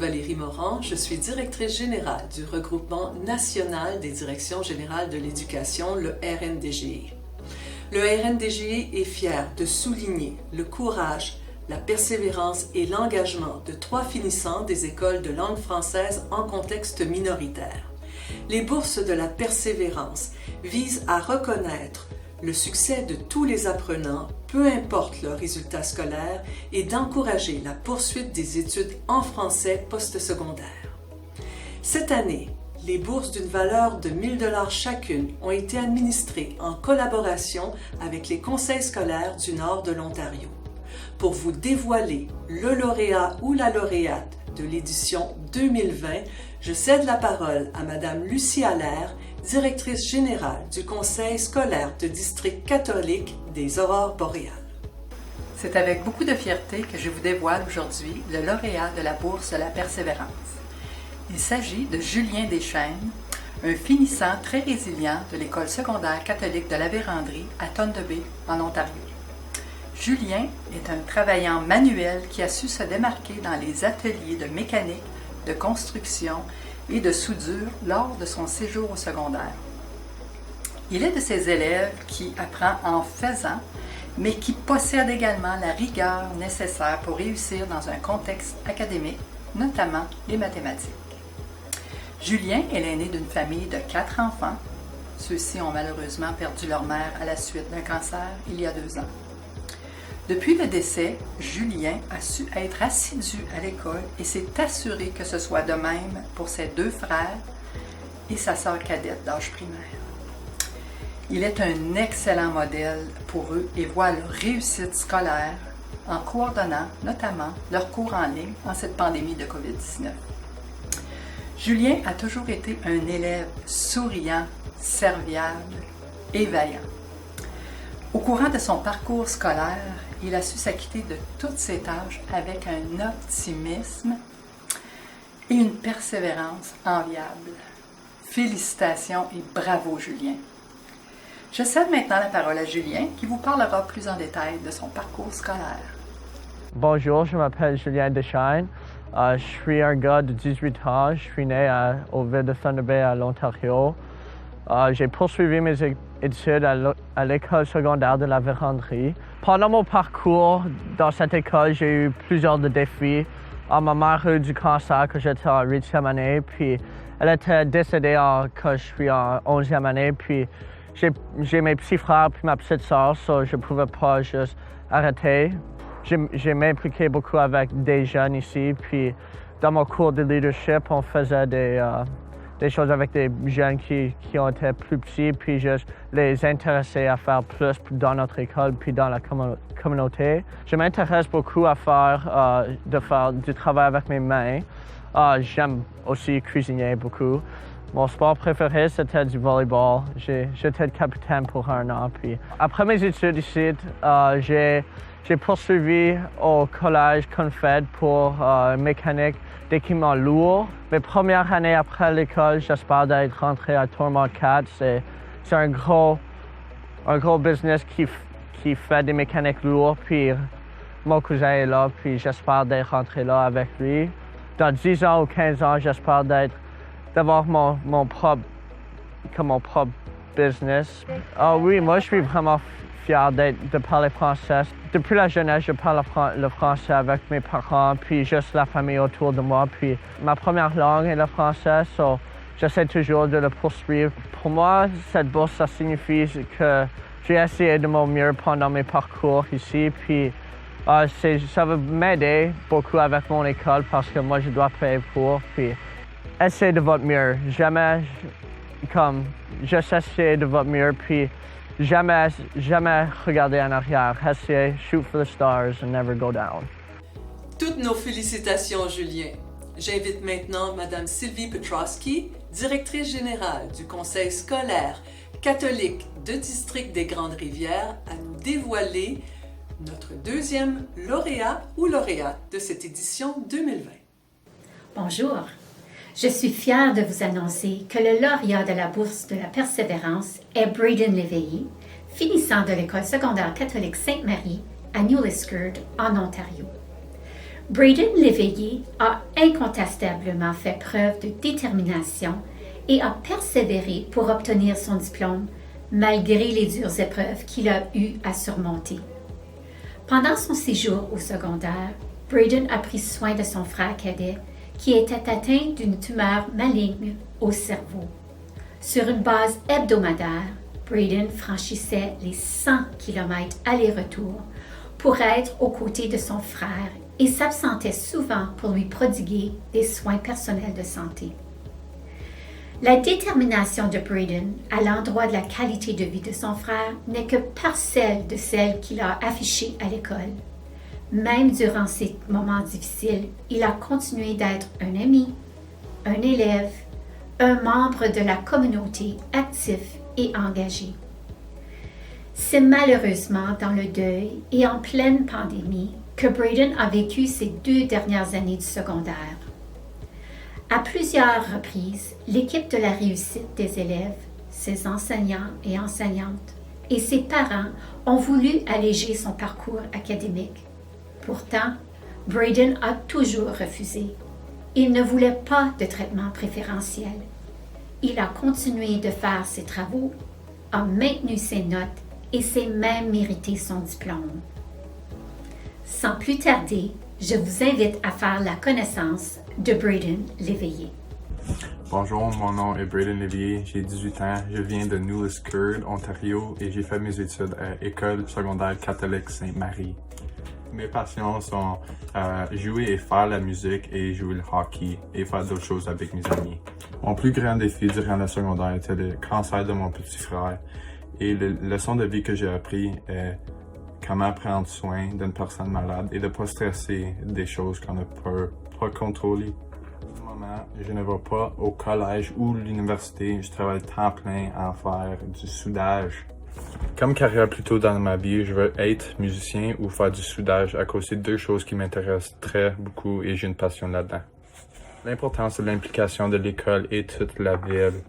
Valérie Moran, je suis directrice générale du Regroupement national des directions générales de l'éducation, le RNDGE. Le RNDGE est fier de souligner le courage, la persévérance et l'engagement de 3 finissants des écoles de langue française en contexte minoritaire. Les bourses de la persévérance visent à reconnaître le succès de tous les apprenants, peu importe leurs résultats scolaires, et d'encourager la poursuite des études en français postsecondaire. Cette année, les bourses d'une valeur de 1 000 $ chacune ont été administrées en collaboration avec les conseils scolaires du nord de l'Ontario. Pour vous dévoiler le lauréat ou la lauréate de l'édition 2020, je cède la parole à Mme Lucie Allaire, directrice générale du Conseil scolaire de district catholique des Aurores boréales. C'est avec beaucoup de fierté que je vous dévoile aujourd'hui le lauréat de la bourse de la persévérance. Il s'agit de Julien Deschênes, un finissant très résilient de l'école secondaire catholique de la Vérandrie à Thunder Bay, en Ontario. Julien est un travaillant manuel qui a su se démarquer dans les ateliers de mécanique, de construction et de soudure lors de son séjour au secondaire. Il est de ces élèves qui apprend en faisant, mais qui possède également la rigueur nécessaire pour réussir dans un contexte académique, notamment les mathématiques. Julien est l'aîné d'une famille de 4 enfants. Ceux-ci ont malheureusement perdu leur mère à la suite d'un cancer il y a 2 ans. Depuis le décès, Julien a su être assidu à l'école et s'est assuré que ce soit de même pour ses 2 frères et sa sœur cadette d'âge primaire. Il est un excellent modèle pour eux et voit leur réussite scolaire en coordonnant notamment leurs cours en ligne en cette pandémie de COVID-19. Julien a toujours été un élève souriant, serviable et vaillant. Au courant de son parcours scolaire, il a su s'acquitter de toutes ses tâches avec un optimisme et une persévérance enviable. Félicitations et bravo Julien! Je cède maintenant la parole à Julien qui vous parlera plus en détail de son parcours scolaire. Bonjour, je m'appelle Julien Deschênes. Je suis un gars de 18 ans. Je suis né au ville de Thunder Bay, à l'Ontario. J'ai poursuivi mes études à l'école secondaire de la Vérandrie. Pendant mon parcours dans cette école, j'ai eu plusieurs défis. Ma mère a eu du cancer quand j'étais en 8e année, puis elle était décédée quand je suis en 11e année. Puis j'ai mes petits frères puis ma petite sœur, so je ne pouvais pas juste arrêter. J'ai m'impliqué beaucoup avec des jeunes ici, puis dans mon cours de leadership, on faisait des choses avec des jeunes qui ont été plus petits, puis juste les intéresser à faire plus dans notre école, puis dans la communauté. Je m'intéresse beaucoup à faire du travail avec mes mains. J'aime aussi cuisiner beaucoup. Mon sport préféré, c'était du volleyball. J'étais capitaine pour 1 an. Puis après mes études ici, j'ai poursuivi au collège Confed pour mécanique d'équipements lourds. Mes premières années après l'école, j'espère d'être rentré à Tormont 4. C'est un gros business qui fait des mécaniques lourdes. Puis mon cousin est là, puis j'espère d'être rentré là avec lui. Dans 10 ans ou 15 ans, j'espère d'avoir mon propre business. Oui, moi je suis vraiment fier de parler français. Depuis la jeunesse, je parle le français avec mes parents, puis juste la famille autour de moi. Puis ma première langue est le français, so j'essaie toujours de le poursuivre. Pour moi, cette bourse, ça signifie que j'ai essayé de mon mieux pendant mes parcours ici. Puis ça va m'aider beaucoup avec mon école parce que moi, je dois payer pour. Puis essayez de votre mieux. Juste essayez de votre mieux, puis jamais regarder en arrière. Essayez, shoot for the stars and never go down. Toutes nos félicitations, Julien. J'invite maintenant Mme Sylvie Petrosky, directrice générale du Conseil scolaire catholique de district des Grandes-Rivières, à nous dévoiler notre 2e lauréat ou lauréate de cette édition 2020. Bonjour. Je suis fière de vous annoncer que le lauréat de la bourse de la persévérance est Braden Léveillé, finissant de l'école secondaire catholique Sainte-Marie à New Liskeard, en Ontario. Braden Léveillé a incontestablement fait preuve de détermination et a persévéré pour obtenir son diplôme malgré les dures épreuves qu'il a eu à surmonter. Pendant son séjour au secondaire, Braden a pris soin de son frère cadet qui était atteint d'une tumeur maligne au cerveau. Sur une base hebdomadaire, Braden franchissait les 100 km aller-retour pour être aux côtés de son frère et s'absentait souvent pour lui prodiguer des soins personnels de santé. La détermination de Braden à l'endroit de la qualité de vie de son frère n'est que parcelle de celle qu'il a affichée à l'école. Même durant ces moments difficiles, il a continué d'être un ami, un élève, un membre de la communauté actif et engagé. C'est malheureusement dans le deuil et en pleine pandémie que Braden a vécu ces 2 dernières années du secondaire. À plusieurs reprises, l'équipe de la réussite des élèves, ses enseignants et enseignantes et ses parents ont voulu alléger son parcours académique. Pourtant, Braden a toujours refusé. Il ne voulait pas de traitement préférentiel. Il a continué de faire ses travaux, a maintenu ses notes et s'est même mérité son diplôme. Sans plus tarder, je vous invite à faire la connaissance de Braden Léveillé. Bonjour, mon nom est Braden Léveillé, j'ai 18 ans, je viens de New Liskeard, Ontario et j'ai fait mes études à École secondaire catholique Sainte-Marie. Mes passions sont jouer et faire la musique et jouer le hockey et faire d'autres choses avec mes amis. Mon plus grand défi durant le secondaire était le cancer de mon petit frère et la leçon de vie que j'ai appris est comment prendre soin d'une personne malade et de ne pas stresser des choses qu'on ne peut pas contrôler. En ce moment, je ne vais pas au collège ou l'université, je travaille temps plein à faire du soudage. Comme carrière plus tôt dans ma vie, je veux être musicien ou faire du soudage à cause de 2 choses qui m'intéressent très beaucoup et j'ai une passion là-dedans. L'importance de l'implication de l'école et toute la ville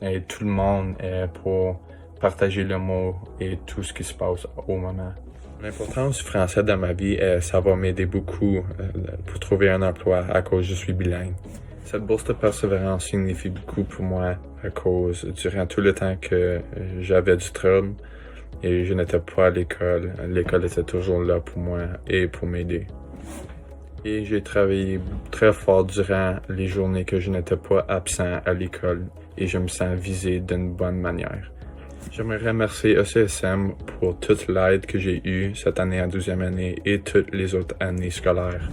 et tout le monde pour partager le mot et tout ce qui se passe au moment. L'importance du français dans ma vie, ça va m'aider beaucoup pour trouver un emploi à cause que je suis bilingue. Cette bourse de persévérance signifie beaucoup pour moi à cause, durant tout le temps que j'avais du trouble et je n'étais pas à l'école, l'école était toujours là pour moi et pour m'aider. Et j'ai travaillé très fort durant les journées que je n'étais pas absent à l'école et je me sens visé d'une bonne manière. J'aimerais remercier ECSM pour toute l'aide que j'ai eue cette année en 12e année et toutes les autres années scolaires.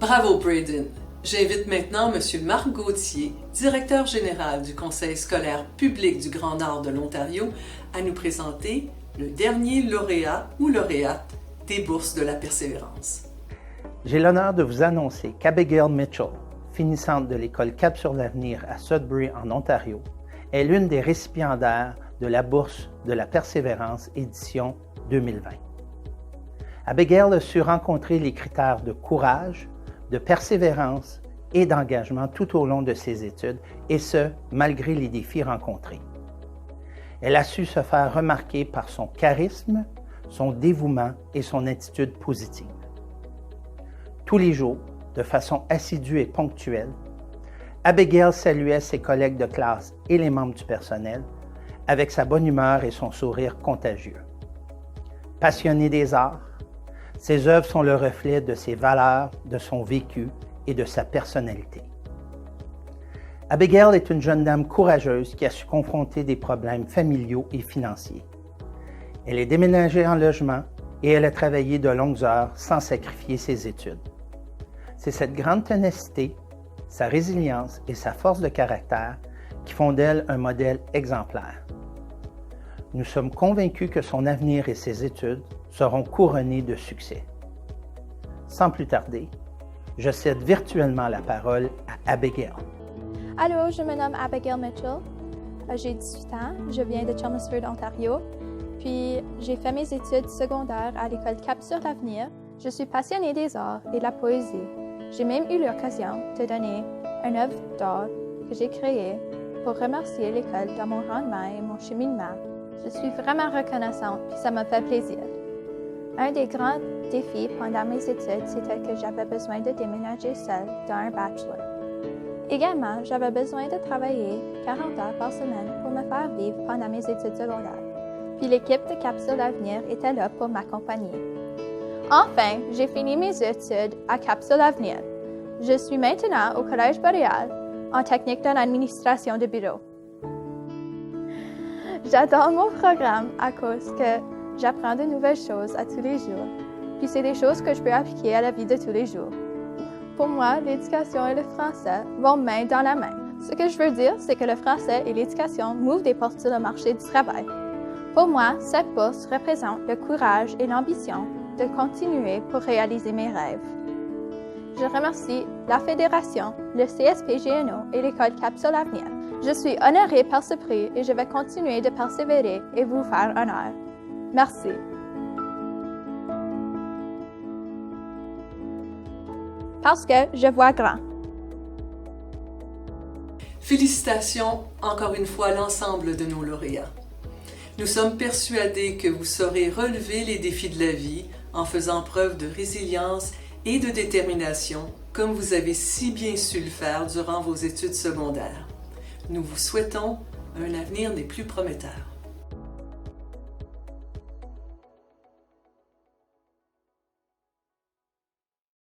Bravo, Braden! J'invite maintenant M. Marc Gauthier, directeur général du Conseil scolaire public du Grand Nord de l'Ontario, à nous présenter le dernier lauréat ou lauréate des bourses de la persévérance. J'ai l'honneur de vous annoncer qu'Abigail Mitchell, finissante de l'école Cap sur l'Avenir à Sudbury en Ontario, est l'une des récipiendaires de la bourse de la persévérance édition 2020. Abigail a su rencontrer les critères de courage, de persévérance et d'engagement tout au long de ses études, et ce, malgré les défis rencontrés. Elle a su se faire remarquer par son charisme, son dévouement et son attitude positive. Tous les jours, de façon assidue et ponctuelle, Abigail saluait ses collègues de classe et les membres du personnel avec sa bonne humeur et son sourire contagieux. Passionnée des arts, ses œuvres sont le reflet de ses valeurs, de son vécu et de sa personnalité. Abigail est une jeune dame courageuse qui a su confronter des problèmes familiaux et financiers. Elle est déménagée en logement et elle a travaillé de longues heures sans sacrifier ses études. C'est cette grande ténacité, sa résilience et sa force de caractère qui font d'elle un modèle exemplaire. Nous sommes convaincus que son avenir et ses études seront couronnés de succès. Sans plus tarder, je cède virtuellement la parole à Abigail. Allô, je me nomme Abigail Mitchell. J'ai 18 ans, je viens de Chelmsford, Ontario. Puis j'ai fait mes études secondaires à l'école Cap sur l'Avenir. Je suis passionnée des arts et de la poésie. J'ai même eu l'occasion de donner une œuvre d'art que j'ai créée pour remercier l'école de mon rendement et mon cheminement. Je suis vraiment reconnaissante, puis ça me fait plaisir. Un des grands défi pendant mes études, c'était que j'avais besoin de déménager seule dans un bachelor. Également, j'avais besoin de travailler 40 heures par semaine pour me faire vivre pendant mes études secondaires. Puis l'équipe de Capsule Avenir était là pour m'accompagner. Enfin, j'ai fini mes études à Capsule Avenir. Je suis maintenant au Collège Boréal en technique dans l'administration de bureau. J'adore mon programme à cause que j'apprends de nouvelles choses à tous les jours. Puis c'est des choses que je peux appliquer à la vie de tous les jours. Pour moi, l'éducation et le français vont main dans la main. Ce que je veux dire, c'est que le français et l'éducation m'ouvrent des portes sur le marché du travail. Pour moi, cette bourse représente le courage et l'ambition de continuer pour réaliser mes rêves. Je remercie la Fédération, le CSPGNO et l'École Capsule Avenir. Je suis honorée par ce prix et je vais continuer de persévérer et vous faire honneur. Merci. Parce que je vois grand. Félicitations encore une fois à l'ensemble de nos lauréats. Nous sommes persuadés que vous saurez relever les défis de la vie en faisant preuve de résilience et de détermination, comme vous avez si bien su le faire durant vos études secondaires. Nous vous souhaitons un avenir des plus prometteurs.